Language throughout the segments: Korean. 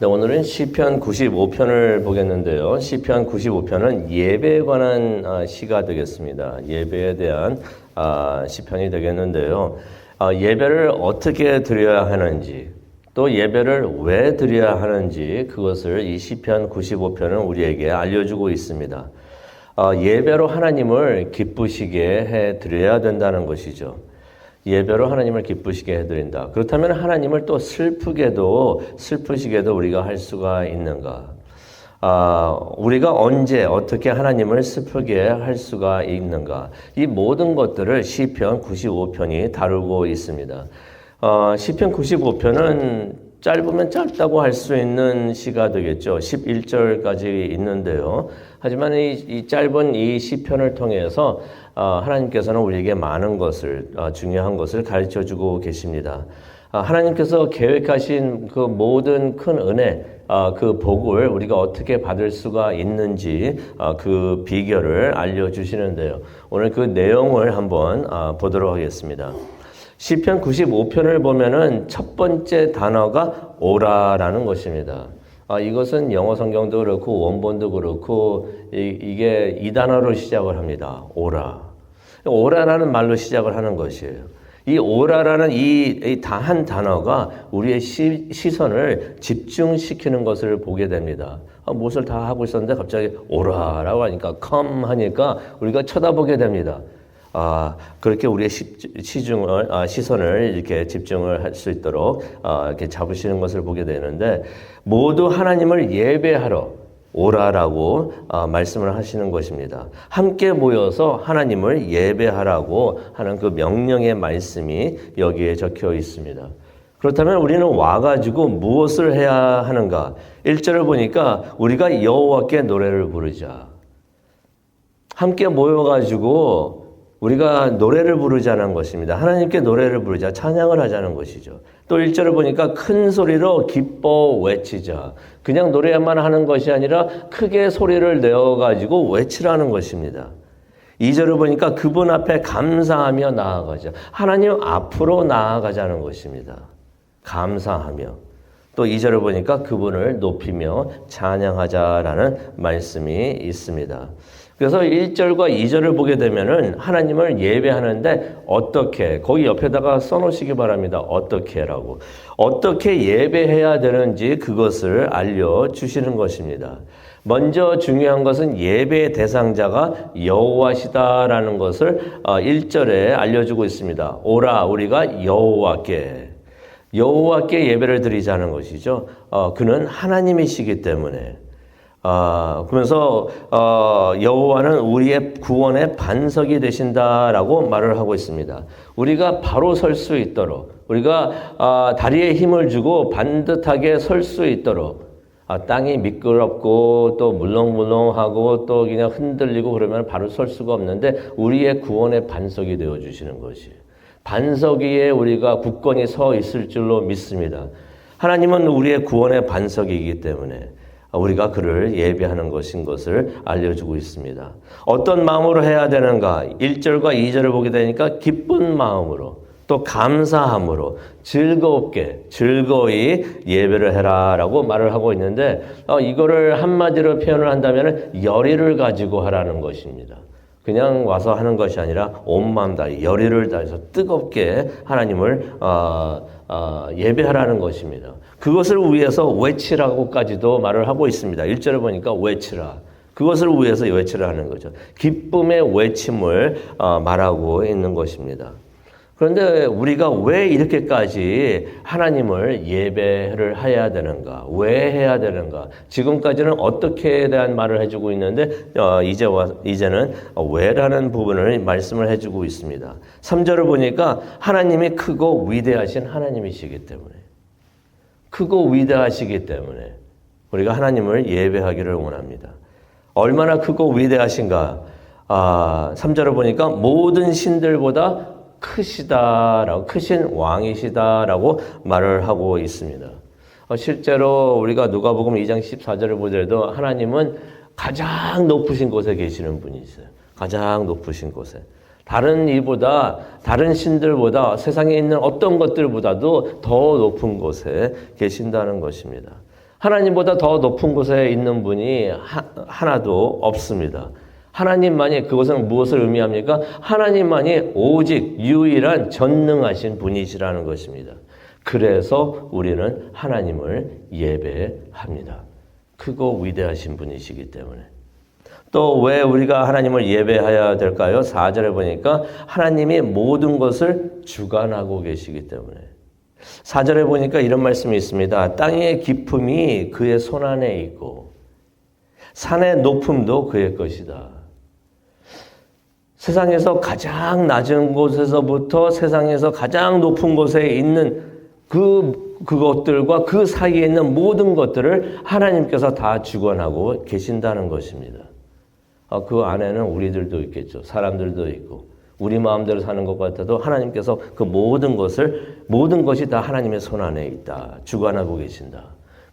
네, 오늘은 시편 95편을 보겠는데요. 시편 95편은 예배에 관한 시가 되겠습니다. 예배에 대한 시편이 되겠는데요. 예배를 어떻게 드려야 하는지, 또 예배를 왜 드려야 하는지 그것을 이 시편 95편은 우리에게 알려주고 있습니다. 예배로 하나님을 기쁘시게 해드려야 된다는 것이죠. 예배로 하나님을 기쁘시게 해드린다. 그렇다면 하나님을 또 슬프시게도 우리가 할 수가 있는가? 우리가 언제 어떻게 하나님을 슬프게 할 수가 있는가? 이 모든 것들을 시편 95편이 다루고 있습니다. 시편 95편은 짧으면 짧다고 할 수 있는 시가 되겠죠. 11절까지 있는데요. 하지만 이 짧은 이 시편을 통해서 하나님께서는 우리에게 많은 것을, 중요한 것을 가르쳐 주고 계십니다. 하나님께서 계획하신 그 모든 큰 은혜, 그 복을 우리가 어떻게 받을 수가 있는지 그 비결을 알려주시는데요. 오늘 그 내용을 한번 보도록 하겠습니다. 시편 95편을 보면은 첫 번째 단어가 오라라는 것입니다. 이것은 영어 성경도 그렇고 원본도 그렇고 이게 이 단어로 시작을 합니다. 오라. 오라라는 말로 시작을 하는 것이에요. 이 오라라는 이 한 단어가 우리의 시선을 집중시키는 것을 보게 됩니다. 무엇을 다 하고 있었는데 갑자기 오라라고 하니까 come 하니까 우리가 쳐다보게 됩니다. 그렇게 우리의 시선을 이렇게 집중을 할 수 있도록 이렇게 잡으시는 것을 보게 되는데, 모두 하나님을 예배하러 오라라고 말씀을 하시는 것입니다. 함께 모여서 하나님을 예배하라고 하는 그 명령의 말씀이 여기에 적혀 있습니다. 그렇다면 우리는 와가지고 무엇을 해야 하는가? 1절을 보니까 우리가 여호와께 노래를 부르자. 함께 모여가지고 우리가 노래를 부르자는 것입니다. 하나님께 노래를 부르자, 찬양을 하자는 것이죠. 또 1절을 보니까 큰 소리로 기뻐 외치자. 그냥 노래만 하는 것이 아니라 크게 소리를 내어가지고 외치라는 것입니다. 2절을 보니까 그분 앞에 감사하며 나아가자. 하나님 앞으로 나아가자는 것입니다. 감사하며. 또 2절을 보니까 그분을 높이며 찬양하자라는 말씀이 있습니다. 그래서 1절과 2절을 보게 되면은 하나님을 예배하는데 어떻게, 거기 옆에다가 써놓으시기 바랍니다. 어떻게라고. 어떻게 예배해야 되는지 그것을 알려주시는 것입니다. 먼저 중요한 것은 예배의 대상자가 여호와시다라는 것을 1절에 알려주고 있습니다. 오라, 우리가 여호와께 예배를 드리자는 것이죠. 그는 하나님이시기 때문에. 그러면서 여호와는 우리의 구원의 반석이 되신다라고 말을 하고 있습니다. 우리가 바로 설 수 있도록, 우리가 다리에 힘을 주고 반듯하게 설 수 있도록, 땅이 미끄럽고 또 물렁물렁하고 또 그냥 흔들리고 그러면 바로 설 수가 없는데 우리의 구원의 반석이 되어주시는 것이에요. 반석 위에 우리가 굳건히 서 있을 줄로 믿습니다. 하나님은 우리의 구원의 반석이기 때문에 우리가 그를 예배하는 것을 알려주고 있습니다. 어떤 마음으로 해야 되는가? 1절과 2절을 보게 되니까 기쁜 마음으로, 또 감사함으로, 즐거이 예배를 해라라고 말을 하고 있는데, 이거를 한마디로 표현을 한다면 열의를 가지고 하라는 것입니다. 그냥 와서 하는 것이 아니라 온 마음 다 열의를 다해서 뜨겁게 하나님을 예배하라는 것입니다. 그것을 위해서 외치라고까지도 말을 하고 있습니다. 1절을 보니까 외치라. 그것을 위해서 외치라는 거죠. 기쁨의 외침을 말하고 있는 것입니다. 그런데 우리가 왜 이렇게까지 하나님을 예배를 해야 되는가? 왜 해야 되는가? 지금까지는 어떻게에 대한 말을 해주고 있는데 이제는 왜라는 부분을 말씀을 해주고 있습니다. 3절을 보니까 하나님이 크고 위대하신 하나님이시기 때문에, 크고 위대하시기 때문에 우리가 하나님을 예배하기를 원합니다. 얼마나 크고 위대하신가? 3절을 보니까 모든 신들보다 크시다라고, 크신 왕이시다라고 말을 하고 있습니다. 실제로 우리가 누가복음 2장 14절을 보더라도 하나님은 가장 높으신 곳에 계시는 분이세요. 가장 높으신 곳에. 다른 이보다, 다른 신들보다, 세상에 있는 어떤 것들보다도 더 높은 곳에 계신다는 것입니다. 하나님보다 더 높은 곳에 있는 분이 하나도 없습니다. 하나님만이, 그것은 무엇을 의미합니까? 하나님만이 오직 유일한 전능하신 분이시라는 것입니다. 그래서 우리는 하나님을 예배합니다. 크고 위대하신 분이시기 때문에. 또 왜 우리가 하나님을 예배해야 될까요? 4절에 보니까 하나님이 모든 것을 주관하고 계시기 때문에. 4절에 보니까 이런 말씀이 있습니다. 땅의 깊음이 그의 손안에 있고 산의 높음도 그의 것이다. 세상에서 가장 낮은 곳에서부터 세상에서 가장 높은 곳에 있는 그것들과 그 사이에 있는 모든 것들을 하나님께서 다 주관하고 계신다는 것입니다. 그 안에는 우리들도 있겠죠. 사람들도 있고 우리 마음대로 사는 것 같아도 하나님께서 그 모든 것이 다 하나님의 손 안에 있다. 주관하고 계신다.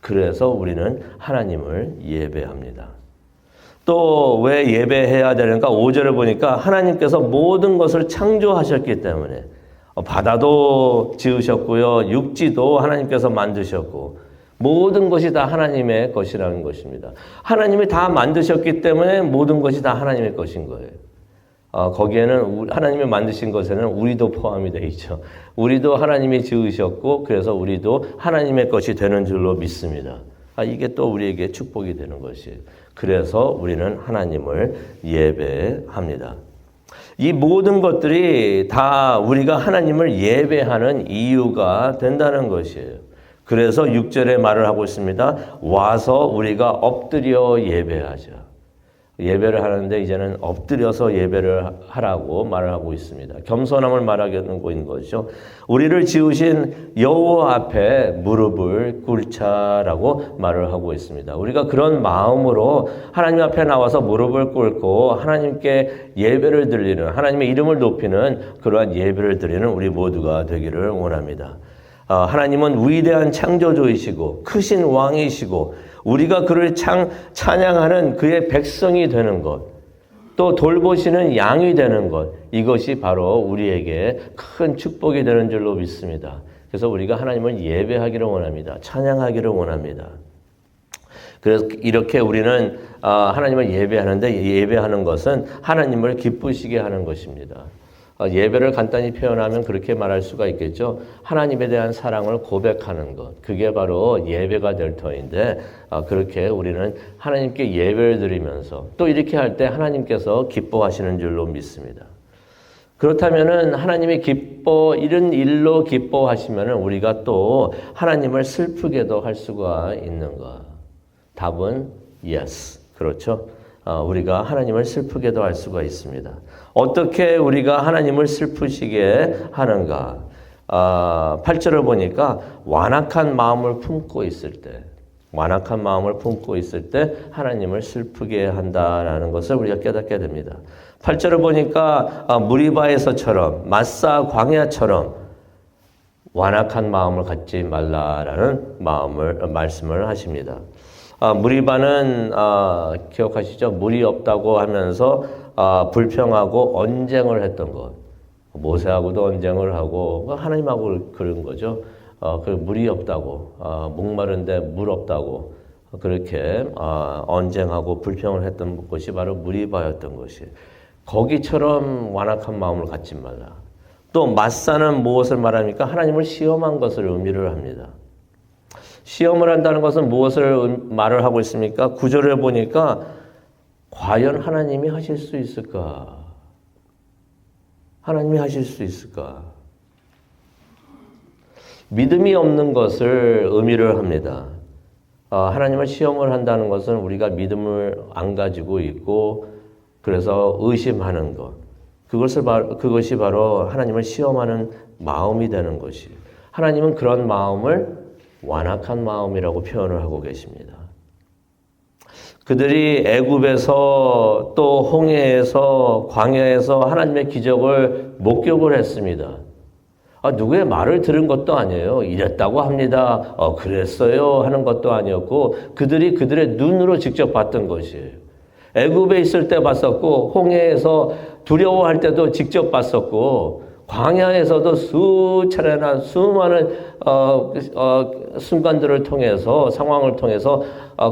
그래서 우리는 하나님을 예배합니다. 또 왜 예배해야 되는가? 5절을 보니까 하나님께서 모든 것을 창조하셨기 때문에 바다도 지으셨고요. 육지도 하나님께서 만드셨고 모든 것이 다 하나님의 것이라는 것입니다. 하나님이 다 만드셨기 때문에 모든 것이 다 하나님의 것인 거예요. 거기에는 하나님이 만드신 것에는 우리도 포함이 되어 있죠. 우리도 하나님이 지으셨고 그래서 우리도 하나님의 것이 되는 줄로 믿습니다. 이게 또 우리에게 축복이 되는 것이에요. 그래서 우리는 하나님을 예배합니다. 이 모든 것들이 다 우리가 하나님을 예배하는 이유가 된다는 것이에요. 그래서 6절에 말을 하고 있습니다. 와서 우리가 엎드려 예배하자. 예배를 하는데 이제는 엎드려서 예배를 하라고 말을 하고 있습니다. 겸손함을 말하고 있는 거죠. 우리를 지으신 여호와 앞에 무릎을 꿇자라고 말을 하고 있습니다. 우리가 그런 마음으로 하나님 앞에 나와서 무릎을 꿇고 하나님께 예배를 드리는, 하나님의 이름을 높이는 그러한 예배를 드리는 우리 모두가 되기를 원합니다. 하나님은 위대한 창조주이시고 크신 왕이시고 우리가 그를 찬양하는 그의 백성이 되는 것, 또 돌보시는 양이 되는 것, 이것이 바로 우리에게 큰 축복이 되는 줄로 믿습니다. 그래서 우리가 하나님을 예배하기를 원합니다. 찬양하기를 원합니다. 그래서 이렇게 우리는 하나님을 예배하는데 예배하는 것은 하나님을 기쁘시게 하는 것입니다. 예배를 간단히 표현하면 그렇게 말할 수가 있겠죠. 하나님에 대한 사랑을 고백하는 것. 그게 바로 예배가 될 터인데 그렇게 우리는 하나님께 예배를 드리면서 또 이렇게 할 때 하나님께서 기뻐하시는 줄로 믿습니다. 그렇다면은 하나님이 이런 일로 기뻐하시면은 우리가 또 하나님을 슬프게도 할 수가 있는가? 답은 yes. 그렇죠. 우리가 하나님을 슬프게도 할 수가 있습니다. 어떻게 우리가 하나님을 슬프시게 하는가? 8절을 보니까 완악한 마음을 품고 있을 때 하나님을 슬프게 한다라는 것을 우리가 깨닫게 됩니다. 8절을 보니까 무리바에서처럼 마사 광야처럼 완악한 마음을 갖지 말라라는 말씀을 하십니다. 무리바는 기억하시죠? 물이 없다고 하면서 불평하고 언쟁을 했던 것. 모세하고도 언쟁을 하고 하나님하고 그런 거죠. 물이 없다고, 목마른데 물 없다고 그렇게 언쟁하고 불평을 했던 것이 바로 무리바였던 것이. 거기처럼 완악한 마음을 갖지 말라. 또 마사는 무엇을 말합니까? 하나님을 시험한 것을 의미를 합니다. 시험을 한다는 것은 무엇을 말을 하고 있습니까? 9절을 보니까 과연 하나님이 하실 수 있을까? 하나님이 하실 수 있을까? 믿음이 없는 것을 의미를 합니다. 하나님을 시험을 한다는 것은 우리가 믿음을 안 가지고 있고 그래서 의심하는 것. 그것이 바로 하나님을 시험하는 마음이 되는 것이에요. 하나님은 그런 마음을 완악한 마음이라고 표현을 하고 계십니다. 그들이 애굽에서 또 홍해에서 광야에서 하나님의 기적을 목격을 했습니다. 누구의 말을 들은 것도 아니에요. 이랬다고 합니다. 그랬어요 하는 것도 아니었고 그들이 그들의 눈으로 직접 봤던 것이에요. 애굽에 있을 때 봤었고 홍해에서 두려워할 때도 직접 봤었고 광야에서도 수차례나 수많은 순간들을 통해서 상황을 통해서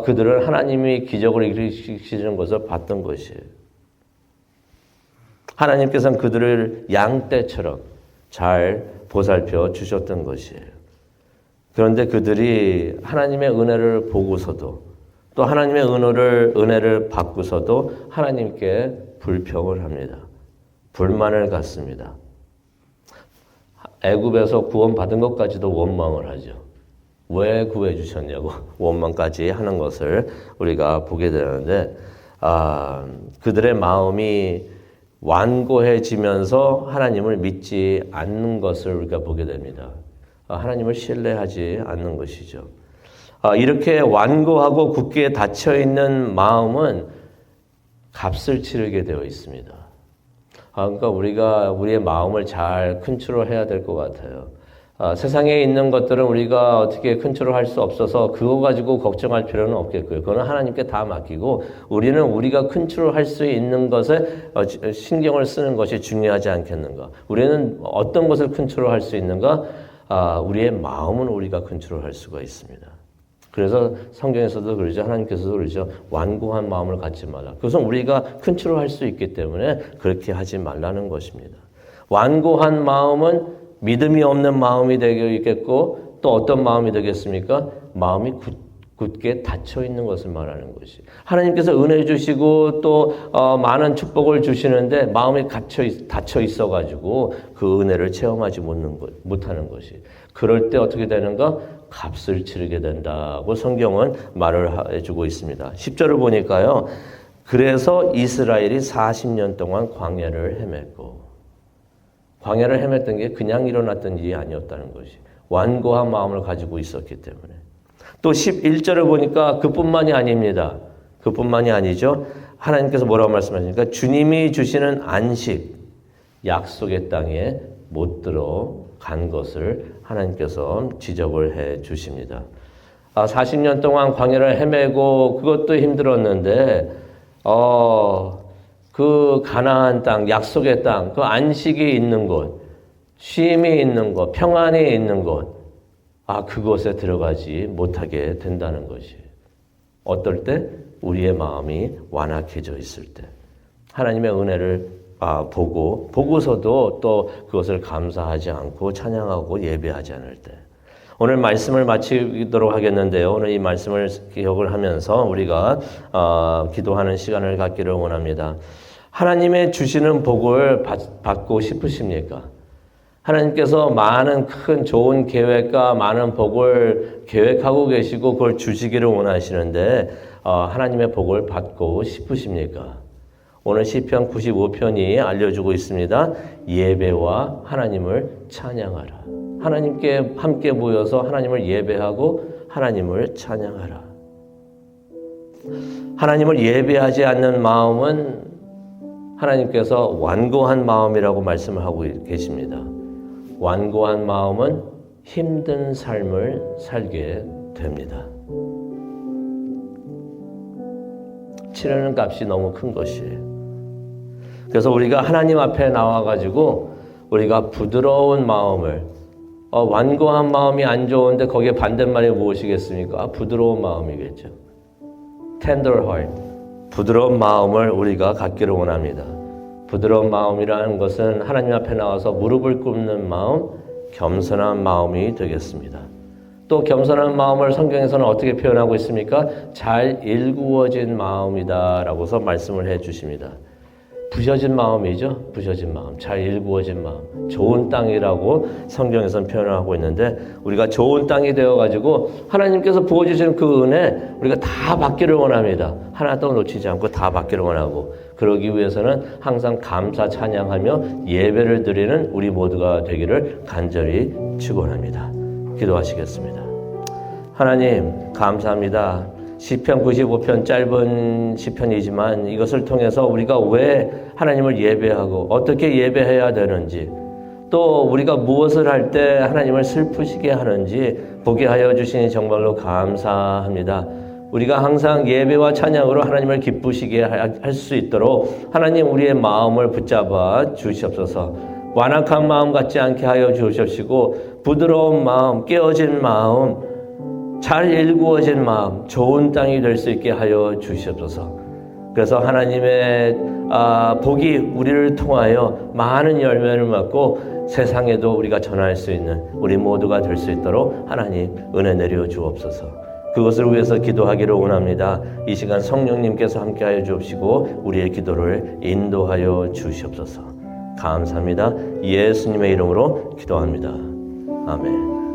그들은 하나님이 기적을 일으키시는 것을 봤던 것이에요. 하나님께서는 그들을 양떼처럼 잘 보살펴 주셨던 것이에요. 그런데 그들이 하나님의 은혜를 보고서도 또 하나님의 은혜를 받고서도 하나님께 불평을 합니다. 불만을 갖습니다. 애굽에서 구원받은 것까지도 원망을 하죠. 왜 구해주셨냐고 원망까지 하는 것을 우리가 보게 되는데 그들의 마음이 완고해지면서 하나님을 믿지 않는 것을 우리가 보게 됩니다. 하나님을 신뢰하지 않는 것이죠. 이렇게 완고하고 굳게 닫혀있는 마음은 값을 치르게 되어 있습니다. 그러니까 우리가 우리의 마음을 잘 컨트롤해야 될 것 같아요. 세상에 있는 것들은 우리가 어떻게 컨트롤할 수 없어서 그거 가지고 걱정할 필요는 없겠고요. 그거는 하나님께 다 맡기고 우리는 우리가 컨트롤할 수 있는 것에 신경을 쓰는 것이 중요하지 않겠는가. 우리는 어떤 것을 컨트롤할 수 있는가? 우리의 마음은 우리가 컨트롤할 수가 있습니다. 그래서 성경에서도 그러죠. 하나님께서도 그러죠. 완고한 마음을 갖지 말라. 그것은 우리가 컨트롤할 수 있기 때문에 그렇게 하지 말라는 것입니다. 완고한 마음은 믿음이 없는 마음이 되겠고 또 어떤 마음이 되겠습니까? 마음이 굳게 닫혀 있는 것을 말하는 것이. 하나님께서 은혜 주시고 또 많은 축복을 주시는데 마음이 닫혀 있어가지고 그 은혜를 체험하지 못하는 것이. 그럴 때 어떻게 되는가? 값을 치르게 된다고 성경은 말을 해주고 있습니다. 10절을 보니까요. 그래서 이스라엘이 40년 동안 광야를 헤맸고 광야를 헤맸던 게 그냥 일어났던 일이 아니었다는 것이. 완고한 마음을 가지고 있었기 때문에. 또 11절을 보니까 그뿐만이 아닙니다. 그뿐만이 아니죠. 하나님께서 뭐라고 말씀하십니까? 주님이 주시는 안식, 약속의 땅에 못 들어간 것을 하나님께서 지적을 해 주십니다. 40년 동안 광야를 헤매고 그것도 힘들었는데 그 가나안 땅, 약속의 땅, 그 안식이 있는 곳, 쉼이 있는 곳, 평안이 있는 곳, 그것에 들어가지 못하게 된다는 것이. 어떨 때? 우리의 마음이 완악해져 있을 때. 하나님의 은혜를 보고서도 또 그것을 감사하지 않고 찬양하고 예배하지 않을 때. 오늘 말씀을 마치도록 하겠는데요. 오늘 이 말씀을 기억을 하면서 우리가 기도하는 시간을 갖기를 원합니다. 하나님의 주시는 복을 받고 싶으십니까? 하나님께서 많은 큰 좋은 계획과 많은 복을 계획하고 계시고 그걸 주시기를 원하시는데 하나님의 복을 받고 싶으십니까? 오늘 시편 95편이 알려주고 있습니다. 예배와 하나님을 찬양하라. 하나님께 함께 모여서 하나님을 예배하고 하나님을 찬양하라. 하나님을 예배하지 않는 마음은 하나님께서 완고한 마음이라고 말씀을 하고 계십니다. 완고한 마음은 힘든 삶을 살게 됩니다. 치르는 값이 너무 큰 것이에요. 그래서 우리가 하나님 앞에 나와가지고 우리가 부드러운 마음을 완고한 마음이 안 좋은데 거기에 반대말이 무엇이겠습니까? 부드러운 마음이겠죠. Tender heart, 부드러운 마음을 우리가 갖기를 원합니다. 부드러운 마음이라는 것은 하나님 앞에 나와서 무릎을 꿇는 마음, 겸손한 마음이 되겠습니다. 또 겸손한 마음을 성경에서는 어떻게 표현하고 있습니까? 잘 일구어진 마음이다 라고서 말씀을 해 주십니다. 부셔진 마음이죠. 부셔진 마음, 잘 일구어진 마음, 좋은 땅이라고 성경에서는 표현을 하고 있는데 우리가 좋은 땅이 되어가지고 하나님께서 부어주시는 그 은혜 우리가 다 받기를 원합니다. 하나도 놓치지 않고 다 받기를 원하고 그러기 위해서는 항상 감사 찬양하며 예배를 드리는 우리 모두가 되기를 간절히 축원합니다. 기도하시겠습니다. 하나님 감사합니다. 시편 95편 짧은 시편이지만 이것을 통해서 우리가 왜 하나님을 예배하고 어떻게 예배해야 되는지 또 우리가 무엇을 할 때 하나님을 슬프시게 하는지 보게 하여 주시니 정말로 감사합니다. 우리가 항상 예배와 찬양으로 하나님을 기쁘시게 할 수 있도록 하나님 우리의 마음을 붙잡아 주시옵소서. 완악한 마음 같지 않게 하여 주옵시고 부드러운 마음, 깨어진 마음, 잘 일구어진 마음, 좋은 땅이 될 수 있게 하여 주시옵소서. 그래서 하나님의 복이 우리를 통하여 많은 열매를 맺고 세상에도 우리가 전할 수 있는 우리 모두가 될 수 있도록 하나님 은혜 내려 주옵소서. 그것을 위해서 기도하기를 원합니다. 이 시간 성령님께서 함께하여 주옵시고 우리의 기도를 인도하여 주시옵소서. 감사합니다. 예수님의 이름으로 기도합니다. 아멘.